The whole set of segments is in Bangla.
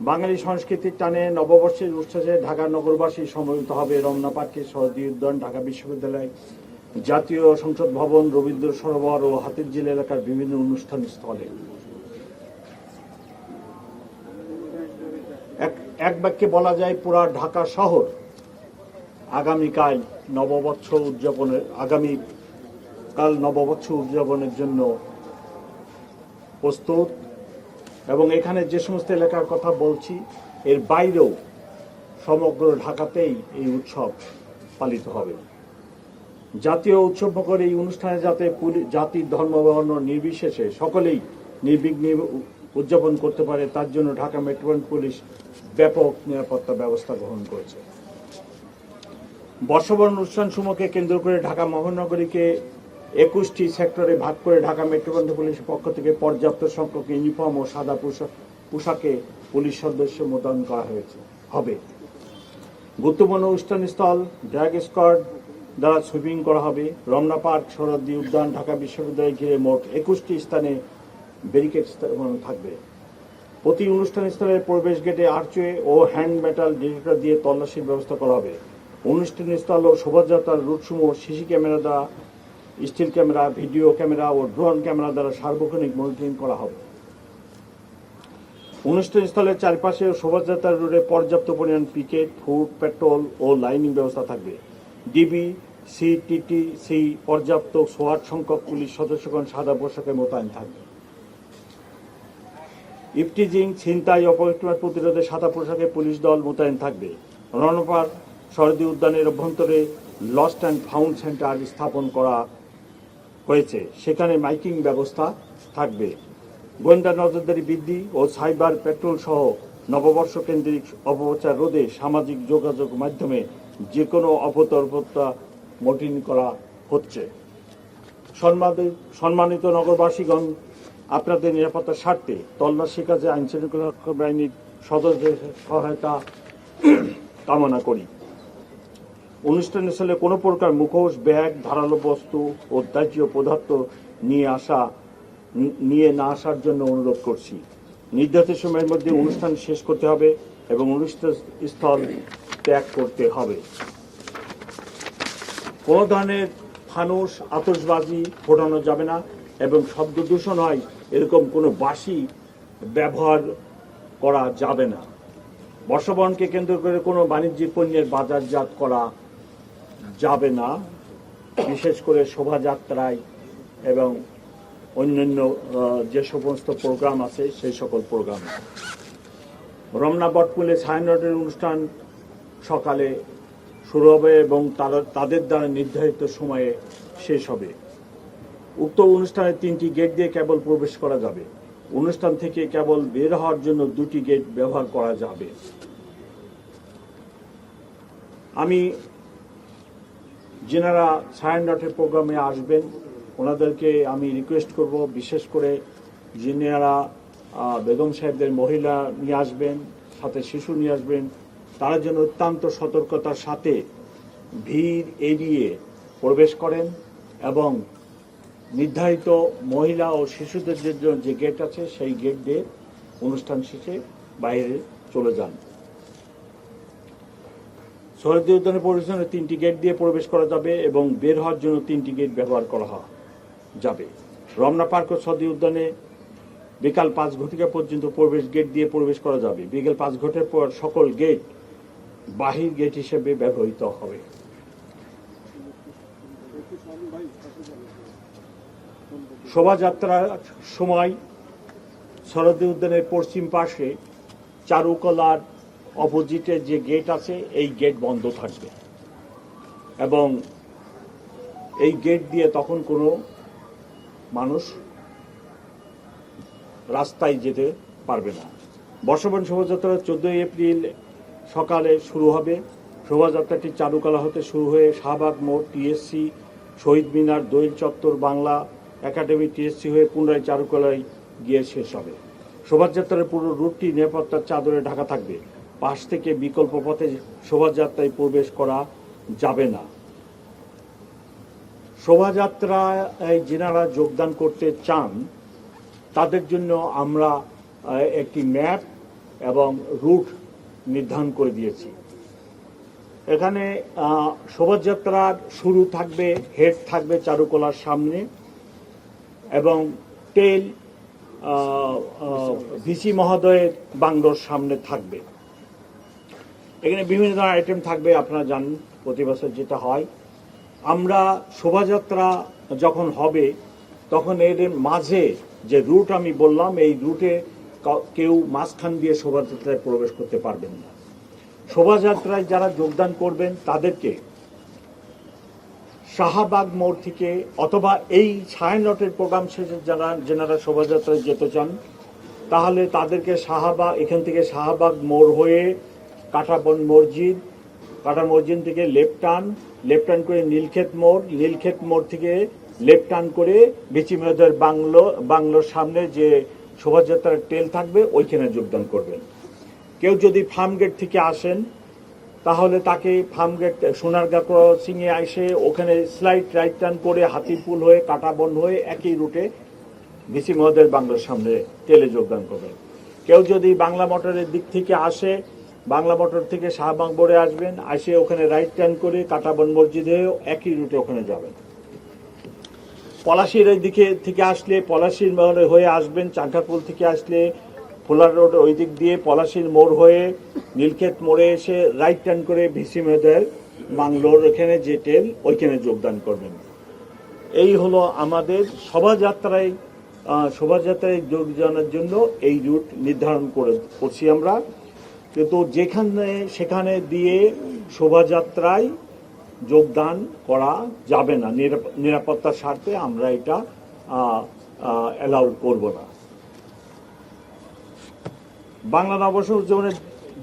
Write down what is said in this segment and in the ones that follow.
বাঙালি সংস্কৃতির টানে নববর্ষের উৎসবে ঢাকা নগরবাসী সমবেত হবে রমনা পার্কে, শহীদ উদ্যান, ঢাকা বিশ্ববিদ্যালয়, জাতীয় সংসদ ভবন, রবীন্দ্র সরোবর ও হাতিরঝিল এলাকার বিভিন্ন অনুষ্ঠান স্থলে। এক বাক্যে বলা যায়, পুরা ঢাকা শহর আগামীকাল নববর্ষ উদযাপনের জন্য প্রস্তুত। এবং এখানে যে সমস্ত এলাকার কথা বলছি, এর বাইরেও সমগ্র ঢাকাতেই এই উৎসব পালিত হবে। জাতীয় উৎসব করে এই অনুষ্ঠানে যাতে জাতির ধর্ম বর্ণ নির্বিশেষে সকলেই নির্বিঘ্নে উদযাপন করতে পারে, তার জন্য ঢাকা মেট্রোপলিটন পুলিশ ব্যাপক নিরাপত্তা ব্যবস্থা গ্রহণ করেছে। বর্ষবরণ অনুষ্ঠান সমূহকে কেন্দ্র করে ঢাকা মহানগরীকে 21টি সেক্টরে ভাগ করে ঢাকা মেট্রোপলিটন পুলিশের পক্ষ থেকে পর্যাপ্ত সংখ্যক ইউনিফর্ম ও সাদা পোশাকে পুলিশ সদস্য মোতায়েন করা হবে। গুরুত্বপূর্ণ অনুষ্ঠানস্থল ড্র্যাগ স্কোয়াড দ্বারা সুইপিং করা হবে। রমনা পার্ক, শহীদ উদ্যান, ঢাকা বিশ্ববিদ্যালয় ঘিরে মোট 21টি স্থানে ব্যারিকেড থাকবে। প্রতি অনুষ্ঠানস্থলের প্রবেশ গেটে আর্চওয়ে ও হ্যান্ড মেটাল ডিটেক্টর দিয়ে তল্লাশির ব্যবস্থা করা হবে। অনুষ্ঠানস্থল ও শোভাযাত্রার রুটসমূহ সিসি ক্যামেরা দ্বারা, স্টিল ক্যামেরা, ভিডিও ক্যামেরা ও ড্রোন ক্যামেরা দ্বারা সার্বক্ষণিক মনিটরিং করা হবে। অনুষ্ঠানস্থলের চারপাশে শোভাযাত্রার রুটে পর্যাপ্ত পরিমাণ পিকেট, ফুড, পেট্রোল ও লাইনিং ব্যবস্থা থাকবে। ডিবি, সিটিটিসি পর্যাপ্ত সোয়াট সংখ্যক পুলিশ সদস্যগণ সাদা পোশাকে মোতায়েন থাকবে। ইফটিজিং, ছিনতাই, অপকৃত প্রতিরোধে সাদা পোশাকে পুলিশ দল মোতায়েন থাকবে। রমনা পার্ক, শহীদ উদ্যানের অভ্যন্তরে লস্ট অ্যান্ড ফাউন্ড সেন্টার স্থাপন করা হয়েছে, সেখানে মাইকিং ব্যবস্থা থাকবে। গোয়েন্দা নজরদারি বৃদ্ধি ও সাইবার পেট্রোল সহ নববর্ষ কেন্দ্রিক অপপ্রচার রোধে সামাজিক যোগাযোগ মাধ্যমে যে কোনো অপতৎপরতা মনিটরিং করা হচ্ছে। সম্মানিত নগরবাসীগণ, আপনাদের নিরাপত্তার স্বার্থে তল্লাশি কাজে আইন শৃঙ্খলা বাহিনীর সদস্যদের সহায়তা কামনা করি। অনুষ্ঠানস্থলে কোনো প্রকার মুখোশ, ব্যাগ, ধারালো বস্তু ও দাহ্য পদার্থ নিয়ে না আসার জন্য অনুরোধ করছি। নির্ধারিত সময়ের মধ্যে অনুষ্ঠান শেষ করতে হবে এবং অনুষ্ঠান স্থল ত্যাগ করতে হবে। কোনো ধরনের ফানুস, আতশবাজি ফোটানো যাবে না এবং শব্দ দূষণ হয় এরকম কোনো বাঁশি ব্যবহার করা যাবে না। বর্ষবরণকে কেন্দ্র করে কোনো বাণিজ্যিক পণ্যের বাজারজাত করা যাবে না, বিশেষ করে শোভাযাত্রায় এবং অন্যান্য যে সমস্ত প্রোগ্রাম আছে সেই সকল প্রোগ্রামে। রমনা বটমূলে ছায়ানটের অনুষ্ঠান সকালে শুরু হবে এবং তাদের দ্বারা নির্ধারিত সময়ে শেষ হবে। উক্ত অনুষ্ঠানে 3টি গেট দিয়ে কেবল প্রবেশ করা যাবে। অনুষ্ঠান থেকে কেবল বের হওয়ার জন্য 2টি গেট ব্যবহার করা যাবে। আমি যেনারা ছায়ানটের প্রোগ্রামে আসবেন ওনাদেরকে আমি রিকোয়েস্ট করব, বিশেষ করে যিনারা বেগম সাহেবদের মহিলা নিয়ে আসবেন, সাথে শিশু নিয়ে আসবেন, তারা যেন অত্যন্ত সতর্কতার সাথে ভিড় এড়িয়ে প্রবেশ করেন এবং নির্ধারিত মহিলা ও শিশুদের জন্য যে গেট আছে সেই গেট দিয়ে অনুষ্ঠান শেষে বাইরে চলে যান। শহীদ উদ্যানের পরিবেশনে 3টি গেট দিয়ে প্রবেশ করা যাবে এবং বের হওয়ার জন্য 3টি গেট ব্যবহার করা যাবে। রমনা পার্ক ও শহীদ উদ্যানে বিকাল 5 ঘটিকা পর্যন্ত প্রবেশ গেট দিয়ে প্রবেশ করা যাবে। বিকেল 5 ঘটিকার পর সকল গেট বাহির গেট হিসেবে ব্যবহৃত হবে। শোভাযাত্রার সময় শরৎ উদ্যানের পশ্চিম পাশে চারুকলার অপোজিটে যে গেট আছে এই গেট বন্ধ থাকবে এবং এই গেট দিয়ে তখন কোনো মানুষ রাস্তায় যেতে পারবে না। বর্ষবরণ শোভাযাত্রা 14 এপ্রিল সকালে শুরু হবে। শোভাযাত্রাটি চারুকলা হতে শুরু হয়ে শাহবাগ মোড়, টিএসসি, শহীদ মিনার, দোয়েল চত্বর, বাংলা একাডেমি, টিএসসি হয়ে পুনরায় চারুকলায় গিয়ে শেষ হবে। শোভাযাত্রার পুরো রুটটি নিরাপত্তার চাদরে ঢাকা থাকবে। পাশ থেকে বিকল্প পথে শোভাযাত্রায় প্রবেশ করা যাবে না। শোভাযাত্রায় যিনারা যোগদান করতে চান তাদের জন্য আমরা একটি ম্যাপ এবং রুট নির্ধারণ করে দিয়েছি। এখানে শোভাযাত্রার শুরু থাকবে, হেড থাকবে চারুকলার সামনে এবং টেল ভিসি মহোদয়ের বাংলোর সামনে থাকবে। এখানে বিভিন্ন ধরনের আইটেম থাকবে, আপনারা জানেন প্রতি বছর যেটা হয়। আমরা শোভাযাত্রা যখন হবে তখন এর মাঝে যে রুট আমি বললাম, এই রুটে কেউ মাঝখান দিয়ে শোভাযাত্রায় প্রবেশ করতে পারবেন না। শোভাযাত্রায় যারা যোগদান করবেন তাদেরকে শাহবাগ মোড় থেকে অথবা এই ছায়ানটের প্রোগ্রাম শেষে যারা শোভাযাত্রায় যেতে চান তাহলে তাদেরকে এখান থেকে শাহবাগ মোড় হয়ে কাঁটাবন মসজিদ থেকে লেফট টার্ন করে নীলক্ষেত মোড় থেকে লেফট টার্ন করে বিচি মেয়েদের বাংলোর সামনে যে শোভাযাত্রার টেল থাকবে ওইখানে যোগদান করবেন। কেউ যদি ফার্মগেট থেকে আসেন তাহলে তাকে ফার্মগেট সোনারগাঁ ক্রসিংয়ে এসে ওখানে স্লাইড রাইট টার্ন করে হাতিপুল হয়ে কাঁটাবন হয়ে একই রুটে বিসি মহোদয়ের বাংলোর সামনে টেলে যোগদান করবেন। কেউ যদি বাংলা মোটরের দিক থেকে আসে, বাংলা মোটর থেকে শাহবাগ মোড়ে আসবেন, এসে ওখানে রাইট টার্ন করে কাঁটাবন মসজিদ হয়ে একই রুটে ওখানে যাবেন। পলাশির এই দিকে থেকে আসলে পলাশির মোড়ে হয়ে আসবেন, চাঙ্কাপুল থেকে আসলে ফোলার রোড ওই দিক দিয়ে পলাশির মোড় হয়ে নীলক্ষেত মোড়ে এসে রাইট টার্ন করে ভিসি মেয়েদের বাংলোর এখানে যে টেল ওইখানে যোগদান করবেন। এই হলো আমাদের শোভাযাত্রায় যোগদানের জন্য এই রুট নির্ধারণ করছি আমরা। কিন্তু সেখানে দিয়ে শোভাযাত্রায় যোগদান করা যাবে না, নিরাপত্তার স্বার্থে আমরা এটা অ্যালাউ করব না। বাংলা নববর্ষ উদযাপনের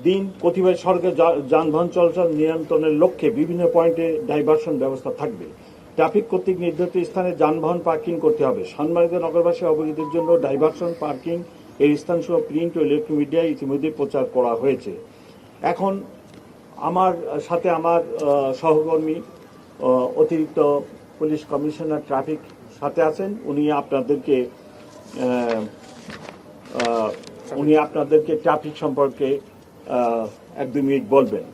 দিন কতিপয় সড়কে যানবাহন চলাচল নিয়ন্ত্রণের লক্ষ্যে বিভিন্ন পয়েন্টে ডাইভারশন ব্যবস্থা থাকবে। ট্রাফিক কর্তৃক নির্ধারিত স্থানে যানবাহন পার্কিং করতে হবে। সম্মানিত নগরবাসী অবগতির জন্য ডাইভারশন পার্কিং এর স্থানসহ প্রিন্ট ও ইলেকট্রনিক মিডিয়ায় ইতিমধ্যে প্রচার করা হয়েছে। এখন আমার সাথে আমার সহকর্মী অতিরিক্ত পুলিশ কমিশনার ট্রাফিক সাথে আছেন, উনি আপনাদেরকে ট্রাফিক সম্পর্কে 1-2 মিনিট বলবেন।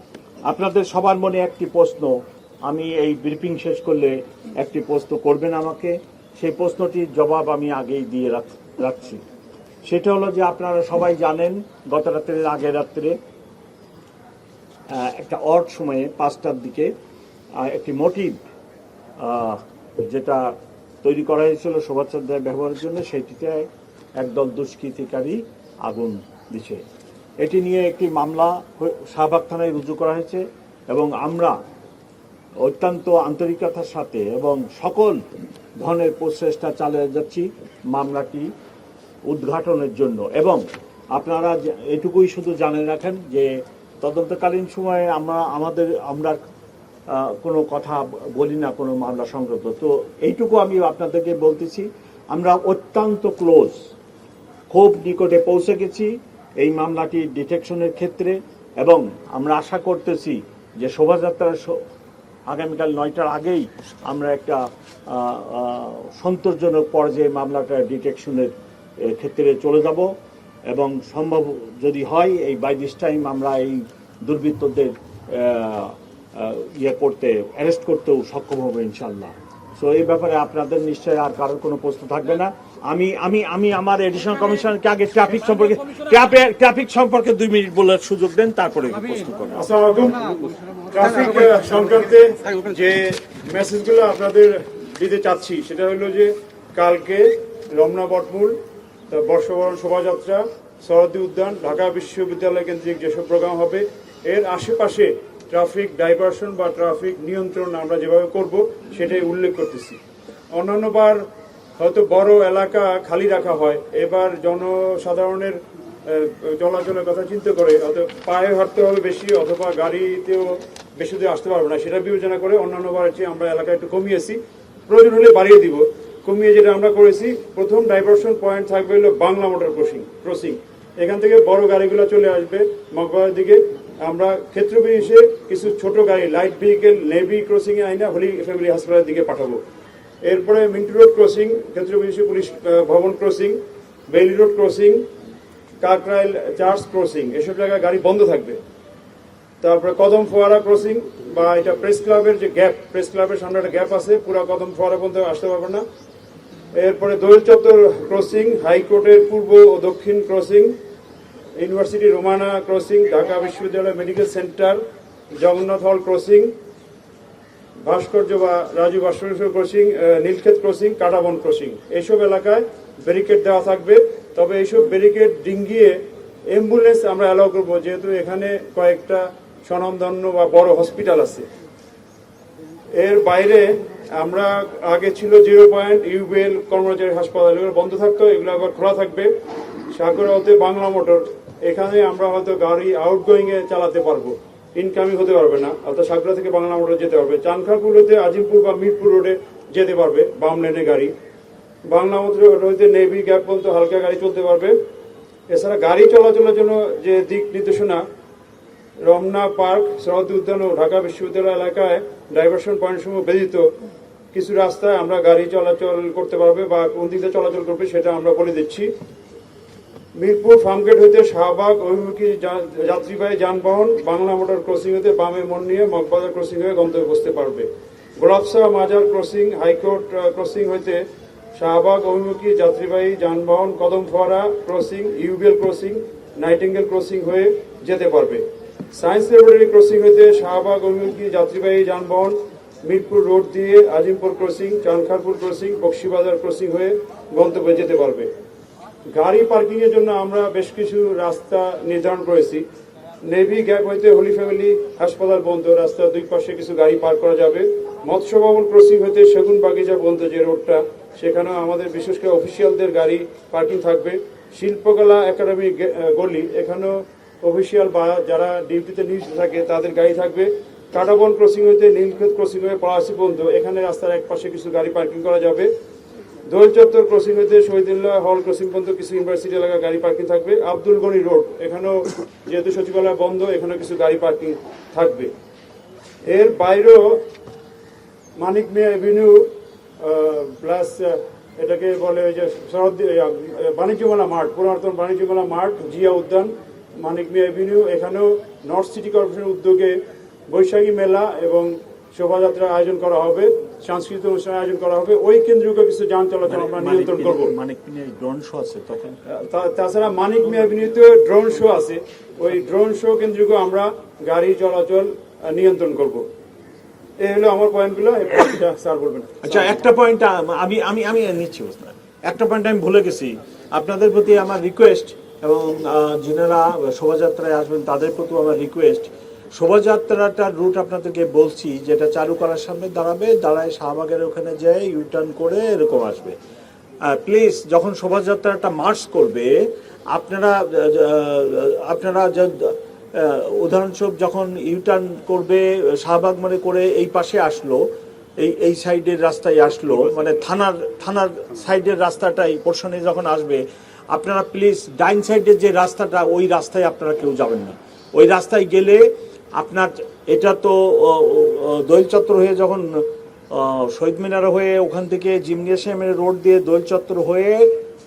আপনাদের সবার মনে একটি প্রশ্ন, আমি এই ব্রিফিং শেষ করলে একটি প্রশ্ন করবেন আমাকে, সেই প্রশ্নটির জবাব আমি আগেই দিয়ে রাখছি। সেটা হলো যে আপনারা সবাই জানেন গত রাত্রের আগের রাত্রে একটা অড সময়ে 5টার দিকে একটি মোটিভ যেটা তৈরি করা হয়েছিল শোভাযাত্রায় ব্যবহারের জন্য, সেটিতে একদল দুষ্কৃতিকারী আগুন দিচ্ছে। এটি নিয়ে একটি মামলা শাহবাগ থানায় রুজু করা হয়েছে এবং আমরা অত্যন্ত আন্তরিকতার সাথে এবং সকল ধরনের প্রচেষ্টা চালিয়ে যাচ্ছি মামলাটি উদ্ঘাটনের জন্য। এবং আপনারা এটুকুই শুধু জানে রাখেন যে তদন্তকালীন সময়ে আমরা কোনো কথা বলি না কোনো মামলা সংক্রান্ত। তো এইটুকু আমি আপনাদেরকে বলতেছি, আমরা অত্যন্ত ক্লোজ, খুব নিকটে পৌঁছে গেছি এই মামলাটি ডিটেকশনের ক্ষেত্রে এবং আমরা আশা করতেছি যে শোভাযাত্রার আগামীকাল 9টার আগেই আমরা একটা সন্তোষজনক পর্যায়ে মামলাটা ডিটেকশনের ক্ষেত্রে চলে যাব এবং সম্ভব যদি হয় এই বাই দিস টাইম আমরা এই দুর্বৃত্তদের অ্যারেস্ট করতেও সক্ষম হবো ইনশাল্লাহ। সো এই ব্যাপারে আপনাদের নিশ্চয়ই আর কারোর কোনো প্রশ্ন থাকবে না। আমি আমার এডিশনাল কমিশনারকে আগে ট্রাফিক সম্পর্কে 2 মিনিট বলার সুযোগ দেন, তারপরে প্রশ্ন করবেন। আসসালামু আলাইকুম। ট্রাফিক সংক্রান্তে যে মেসেজগুলো আপনাদের দিতে চাচ্ছি সেটা হলো যে কালকে রমনা বটমূল, বর্ষবরণ শোভাযাত্রা, সরোয়ার্দী উদ্যান, ঢাকা বিশ্ববিদ্যালয় কেন্দ্রিক যেসব প্রোগ্রাম হবে এর আশেপাশে ট্রাফিক ডাইভারশন বা ট্রাফিক নিয়ন্ত্রণ আমরা যেভাবে করব সেটাই উল্লেখ করতেছি। অন্যান্যবার হয়তো বড় এলাকা খালি রাখা হয়, এবার জনসাধারণের চলাচলের কথা চিন্তা করে হয়তো পায়ে হাঁটতে হবে বেশি অথবা গাড়িতেও বেশি দূরে আসতে পারবো না, সেটা বিবেচনা করে অন্যান্যবার চেয়ে আমরা এলাকা একটু কমিয়েছি, প্রয়োজন হলে বাড়িয়ে দিব। কমিয়ে যেটা আমরা করেছি, প্রথম ডাইভারশন পয়েন্ট থাকবে হলো বাংলা মোটর ক্রসিং। এখান থেকে বড় গাড়িগুলো চলে আসবে মগবাজার দিকে, আমরা ক্ষেত্র বিশেষে কিছু ছোট গাড়ি লাইট ভেহিকেল নেভি ক্রসিং এ আইনা হোলি ফ্যামিলি হাসপাতালের দিকে পাঠাবো। এরপরে মিন্টু রোড ক্রসিং, ক্ষেত্র বিশেষে পুলিশ ভবন crossing, Bailey road crossing, Kakrail church crossing, এসব জায়গায় গাড়ি বন্ধ থাকবে। তারপরে কদম ফোয়ারা ক্রসিং বা এটা প্রেস ক্লাবের যে গ্যাপ, প্রেস ক্লাবের সামনে একটা গ্যাপ আছে, পুরো কদম ফোয়ারা পর্যন্ত আসতে পারবে না। এরপরে দোয়েল চত্বর ক্রসিং, হাইকোর্টের পূর্ব ও দক্ষিণ crossing, university Romana crossing, Dhaka বিশ্ববিদ্যালয় মেডিকেল সেন্টার, জগন্নাথ হল ক্রসিং, ভাস্কর্য বা রাজু ভাস্কর্য crossing, Nilkhet crossing, Katabon crossing, এইসব এলাকায় ব্যারিকেড দেওয়া থাকবে। তবে এইসব ব্যারিকেড ডিঙ্গিয়ে অ্যাম্বুলেন্স আমরা অ্যালাউ করবো, যেহেতু এখানে কয়েকটা স্বনামধন্য বা বড় হসপিটাল আছে। এর বাইরে আমরা আগে ছিল 0 পয়েন্ট, ইউবিএল, কর্মচারী হাসপাতাল, এগুলো বন্ধ থাকতো, এগুলো আবার খোলা থাকবে। সাগরাওতে বাংলা মোটর, এখানে আমরা হয়তো গাড়ি আউটগোয়িং এ চালাতে পারবো, ইনকামিং হতে পারবে না, অর্থাৎ সাগরা থেকে বাংলা মোটর যেতে পারবে। চানখারপুর হতে আজিমপুর বা মিরপুর রোডে যেতে পারবে বাম লেনে গাড়ি। বাংলা মোটর হইতে নেভি গ্যাপ পর্যন্ত হালকা গাড়ি চলতে পারবে। এছাড়া গাড়ি চলাচলের জন্য যে দিক নির্দেশনা, রমনা পার্ক, সরোয়ার্দী উদ্যান ও ঢাকা বিশ্ববিদ্যালয় এলাকায় ডাইভারশন পয়েন্ট সমূহ ব্যতীত কিছু রাস্তায় আমরা গাড়ি চলাচল করতে পারবে বা কোন দিকে চলাচল করবে সেটা আমরা বলে দিচ্ছি। মিরপুর ফার্মগেট হইতে শাহবাগ অভিমুখী যাত্রীবাহী যানবাহন বাংলা মোটর ক্রসিং হতে বামে মন নিয়ে মগবাজার ক্রসিং হয়ে গন্তব্যে পৌঁছতে পারবে। গোলাপশাহ মাজার ক্রসিং, হাইকোর্ট ক্রসিং হইতে শাহবাগ অভিমুখী যাত্রীবাহী যানবাহন কদম ফোয়ারা crossing, UBL crossing, nightingale crossing হয়ে যেতে পারবে। সায়েন্স ল্যাবরেটরি ক্রসিং হইতে শাহবাগ অভিমুখী যাত্রীবাহী যানবাহন মিরপুর রোড দিয়ে Azimpur crossing, Chankharpur crossing, Bakshibazar crossing হয়ে গন্তব্যে যেতে পারবে। গাড়ি পার্কিং এর জন্য আমরা বেশ কিছু রাস্তা নির্ধারণ করেছি। নেভি গ্যাপ হইতে হোলি ফ্যামিলি হাসপাতাল পর্যন্ত রাস্তার দুই পাশে কিছু গাড়ি পার্ক করা যাবে। মৎস্য ভবন ক্রসিং হইতে সেগুন বাগিচা পর্যন্ত যে রোডটা, সেখানেও আমাদের বিশেষ করে অফিসিয়ালদের গাড়ি পার্কিং থাকবে। শিল্পকলা একাডেমি গলি, এখানেও অফিসিয়াল বা যারা ডিউটিতে নিয়োজিত থাকে তাদের গাড়ি থাকবে। কাটাবন ক্রসিং হইতে নীলক্ষেত ক্রসিং হয়ে পলাশি পর্যন্ত এখানে রাস্তার এক পাশে কিছু গাড়ি পার্কিং করা যাবে। দোয়েল চত্বর ক্রসিং হইতে শহীদুল্লাহ হল ক্রসিং পর্যন্ত কিছু ইউনিভার্সিটি এলাকায় গাড়ি পার্কিং থাকবে। আব্দুল গনি রোড, এখানেও যেহেতু সচিবালয় বন্ধ, এখানেও কিছু গাড়ি পার্কিং থাকবে। এর বাইরেও মানিক মিয়া এভিনিউ প্লাস এটাকে বলে ওই যে বাণিজ্য মেলা মাঠ, পুরাতন বাণিজ্য মেলা মাঠ, জিয়া উদ্যান, মানিক মিয়া এভিনিউ, এখানেও নর্থ সিটি কর্পোরেশনের উদ্যোগে বৈশাখী মেলা এবং শোভাযাত্রার আয়োজন করা হবে, সাংস্কৃতিক অনুষ্ঠানের আয়োজন করা হবে। ওই কেন্দ্রীয় কিছু যান চলাচল আমরা নিয়ন্ত্রণ করবো। মানিক মিয়া ড্রোন শো আছে তখন, তাছাড়া মানিক মিয়া এভিনিউতে ড্রোন শো আছে, ওই ড্রোন শো কেন্দ্রীয় আমরা গাড়ি চলাচল নিয়ন্ত্রণ করব। এই হলো আমার পয়েন্টগুলো, স্যার বলবেন। আচ্ছা, একটা পয়েন্ট আমি আমি আমি নিচ্ছি, একটা পয়েন্ট আমি ভুলে গেছি। আপনাদের প্রতি আমার রিকোয়েস্ট এবং যারা শোভাযাত্রায় আসবেন তাদের প্রতি আমার রিকোয়েস্ট, শোভাযাত্রাটার রুট আপনাদেরকে বলছি, যেটা চালু করার সামনে দাঁড়ায় শাহবাগের ওখানে যেয়ে ইউটার্ন করে এরকম আসবে। প্লিজ যখন শোভাযাত্রাটা মার্চ করবে, আপনারা উদাহরণস্বরূপ যখন ইউটার্ন করবে শাহবাগ মানে করে এই পাশে আসলো, এই সাইডের রাস্তায় আসলো, মানে থানার সাইডের রাস্তাটাই পোর্শনে যখন আসবে, আপনারা প্লিজ ডাইন সাইডের যে রাস্তাটা, ওই রাস্তায় আপনারা কেউ যাবেন না। ওই রাস্তায় গেলে আপনার এটা তো দোয়েল চত্বর হয়ে যখন শহীদ মিনার হয়ে ওখান থেকে জিমনেশিয়ামের রোড দিয়ে দোয়েল চত্বর হয়ে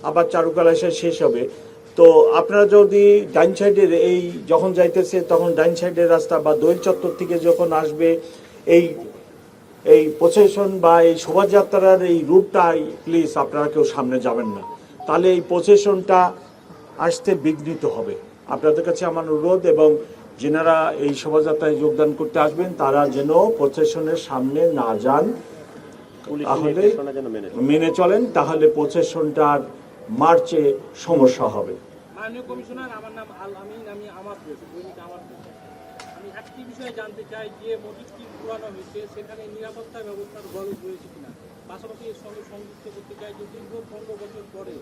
আবার চারুকলা এসে শেষ হবে। তো আপনারা যদি ডাইন সাইডের এই যখন যাইতেছে তখন ডাইন সাইডের রাস্তা বা দোয়েল চত্বর থেকে যখন আসবে এই প্রসেশন বা এই শোভাযাত্রার এই রুটটাই প্লিজ আপনারা কেউ সামনে যাবেন না, তাহলে এই প্রসেশনটা আসতে বিঘ্নিত হবে। আপনাদের কাছে আমার অনুরোধ, এবং যেনারা এই শোভাযাত্রায় যোগদান করতে আসবেন তারা যেন প্রসেশনের সামনে না যান, তাহলে মেনে চলেন, তাহলে প্রসেশনটার মার্চে সমস্যা হবে। মাননীয় কমিশনার, আমার নাম আল আমিন, আমি আমি একটি বিষয়ে জানতে চাই যে মসজিদটি পুরানো হয়েছে, সেখানে নিরাপত্তা ব্যবস্থার গরজ রয়েছে কিনা। পাশাপাশি এর সঙ্গে সংযুক্ত করতে চাই যে দীর্ঘ 15 বছর পরে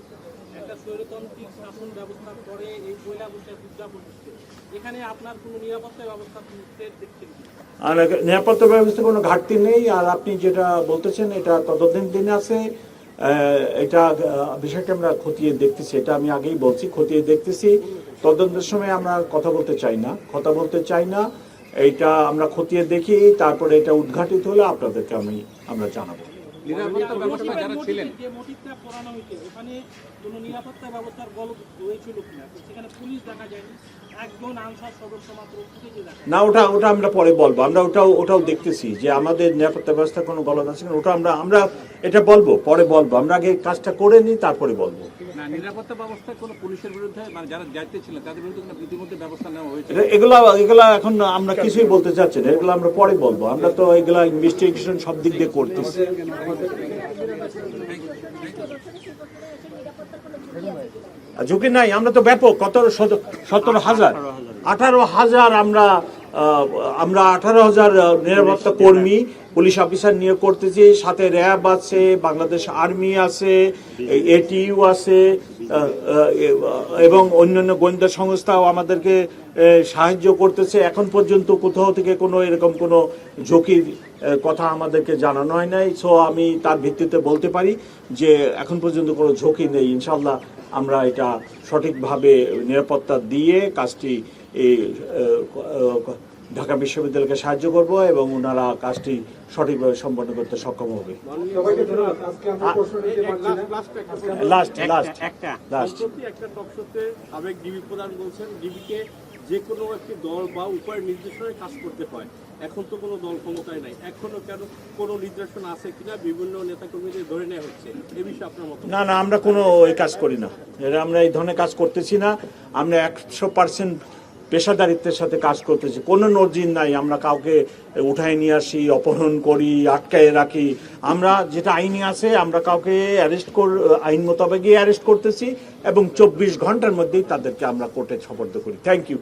একটা স্বৈরতান্ত্রিক শাসন ব্যবস্থার পরে এই পয়লা বৈশাখ উদযাপন হচ্ছে, এখানে আপনার কোনো নিরাপত্তা ব্যবস্থা দেখছেন? আর নিরাপত্তা ব্যবস্থা কোনো ঘাটতি নেই। আর আপনি যেটা বলতেছেন এটা ততদিন আছে, এটা বিষয়টা আমরা খতিয়ে দেখতেছি, এটা আমি আগেই বলছি, খতিয়ে দেখতেছি। তদন্তের সময় আমরা কথা বলতে চাই না, এইটা আমরা খতিয়ে দেখি, তারপরে এটা উদ্ঘাটিত হলে আপনাদেরকে আমরা জানাবো। নিরাপত্তা ব্যবস্থা যারা ছিলেন, যে মোটিভটা পড়ানো হয়েছে, ওখানে কোনো নিরাপত্তা ব্যবস্থার গলত হয়েছিল কিনা, তো সেখানে পুলিশ দেখা যায়নি, একজন আনসার সদস্য মাত্র ফুটেজে দেখা যায়। না, ওটা আমরা পরে বলবো। আমরা ওটাও দেখতেছি যে আমাদের নিরাপত্তা ব্যবস্থা কোনো গলত আছে কিনা, ওটা আমরা এটা বলবো, পরে বলবো। আমরা আগে কাজটা করে নিই, তারপরে বলবো। না, নিরাপত্তা ব্যবস্থায় কোনো পুলিশের বিরুদ্ধে মানে যারা দায়িত্বে ছিলেন তাদের বিরুদ্ধে কোনো ইতিমধ্যে ব্যবস্থা নেওয়া হয়েছে? এগুলা এখন আমরা কিছুই বলতে চাচ্ছি না, এগুলো আমরা পরে বলবো। আমরা তো এগুলা ইনভেস্টিগেশন সব দিক দিয়ে করতেছি। ঝুঁকি নাই, আমরা তো ব্যাপক 17,000 18,000 আমরা 18,000 নিরাপত্তা কর্মী পুলিশ অফিসার নিয়ে করতেছি। সাথে র্যাব আছে, বাংলাদেশ আর্মি আছে, এটিইউ আছে, এবং অন্যান্য গোয়েন্দা সংস্থাও আমাদেরকে সাহায্য করতেছে। এখন পর্যন্ত কোথাও থেকে কোনো এরকম কোনো ঝুঁকির কথা আমাদেরকে জানানো হয় নাই। সো আমি তার ভিত্তিতে বলতে পারি যে এখন পর্যন্ত কোনো ঝুঁকি নেই। ইনশাল্লাহ আমরা এটা সঠিকভাবে নিরাপত্তা দিয়ে কাজটি ঢাকা বিশ্ববিদ্যালয়কে সাহায্য করব এবং ওনারা কাজটি সঠিকভাবে সম্পন্ন করতে সক্ষম হবে। সম্প্রতি একটা টকশোতে সাবেক ডিবি প্রধান বলছেন ডিবিকে যে কোনো একটি দল বা উপরের নির্দেশনায় কাজ করতে হয়। এখন তো কোনো দল ক্ষমতায় নাই, এখনো কেন কোনো নির্দেশনা আছে কিনা বিভিন্ন নেতাকর্মীদের ধরে নেওয়া হচ্ছে, এ বিষয়ে আপনার মত? না, আমরা কোনো এই কাজ করি না, আমরা এই ধরনের কাজ করতেছি না। আমরা 100% পেশাদারিত্বের সাথে কাজ করতেছি। কোনো নজির নাই আমরা কাউকে উঠায় নিয়ে আসি, অপহরণ করি, আটকায় রাখি। আমরা যেটা আইনে আছে আমরা কাউকে আইন মোতাবেকই অ্যারেস্ট করতেছি এবং 24 ঘন্টার মধ্যেই তাদেরকে আমরা কোর্টে সোপর্দ করি। Thank you.